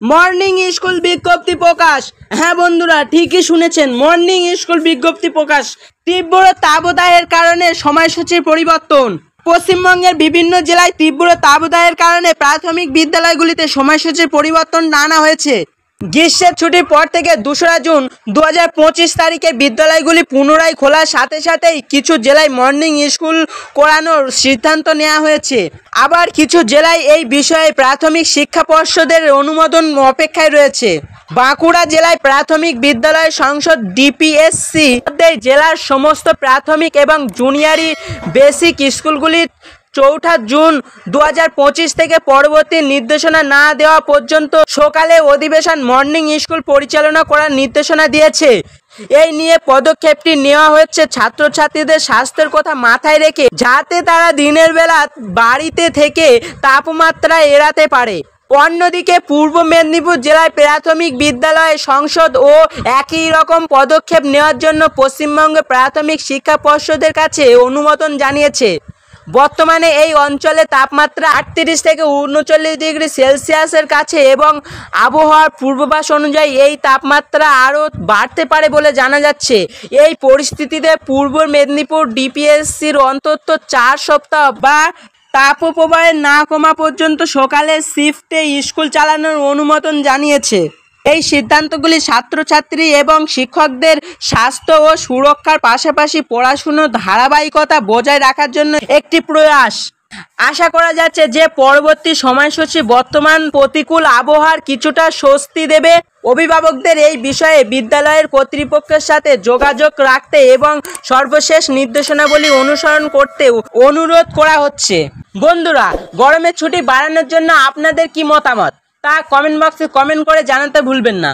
Morning school বিজ্ঞপ্তি প্রকাশ। হ্যাঁ বন্ধুরা, ঠিকই শুনেছেন, মর্নিং স্কুল বিজ্ঞপ্তি প্রকাশ। তীব্র তাপদাহের কারণে সময়সূচির পরিবর্তন। পশ্চিমবঙ্গের বিভিন্ন জেলায় তীব্র তাপদাহের কারণে প্রাথমিক বিদ্যালয়গুলিতে সময়সূচির পরিবর্তন আনা হয়েছে। গ্রীষ্মের ছুটির পর থেকে 2রা জুন 2025 তারিখে বিদ্যালয়গুলি পুনরায় খোলার সাথে সাথেই কিছু জেলায় মর্নিং স্কুল করানোর সিদ্ধান্ত নেওয়া হয়েছে। আবার কিছু জেলায় এই বিষয়ে প্রাথমিক শিক্ষা পর্ষদের অনুমোদন অপেক্ষায় রয়েছে। বাঁকুড়া জেলায় প্রাথমিক বিদ্যালয় সংসদ ডিপিএসসি জেলার সমস্ত প্রাথমিক এবং জুনিয়রি বেসিক স্কুলগুলির 4 জুন 2025 থেকে পরবর্তী নির্দেশনা না দেওয়া পর্যন্ত সকালে অধিবেশন মর্নিং স্কুল পরিচালনা করার নির্দেশনা দিয়েছে। এই নিয়ে পদক্ষেপটি নেওয়া হচ্ছে ছাত্রছাত্রীদের স্বাস্থ্যের কথা মাথায় রেখে, যাতে তারা দিনের বেলা বাড়িতে থেকে তাপমাত্রা এড়াতে পারে। অন্যদিকে পূর্ব মেদিনীপুর জেলায় প্রাথমিক বিদ্যালয় সংসদ ও একই রকম পদক্ষেপ নেওয়ার জন্য পশ্চিমবঙ্গ প্রাথমিক শিক্ষা পর্ষদের কাছে অনুমোদন জানিয়েছে। বর্তমানে এই অঞ্চলে তাপমাত্রা 38 থেকে 39 ডিগ্রি সেলসিয়াসের কাছে এবং আবহাওয়ার পূর্বাভাস অনুযায়ী এই তাপমাত্রা আরও বাড়তে পারে বলে জানা যাচ্ছে। এই পরিস্থিতিতে পূর্ব মেদিনীপুর ডিপিএসসির অন্তত 4 সপ্তাহ বা তাপপ্রবাহ না কমা পর্যন্ত সকালের শিফটে স্কুল চালানোর অনুমোদন জানিয়েছে। এই সিদ্ধান্তগুলি ছাত্রছাত্রী এবং শিক্ষকদের স্বাস্থ্য ও সুরক্ষার পাশাপাশি পড়াশুনোর ধারাবাহিকতা বজায় রাখার জন্য একটি প্রয়াস। আশা করা যাচ্ছে যে পরবর্তী সময়সূচি বর্তমান প্রতিকূল আবহাওয়ার কিছুটা স্বস্তি দেবে। অভিভাবকদের এই বিষয়ে বিদ্যালয়ের কর্তৃপক্ষের সাথে যোগাযোগ রাখতে এবং সর্বশেষ নির্দেশনাবলী অনুসরণ করতে অনুরোধ করা হচ্ছে। বন্ধুরা, গরমের ছুটি বাড়ানোর জন্য আপনাদের কি মতামত তা কমেন্ট বক্সে কমেন্ট করে জানাতে ভুলবেন না।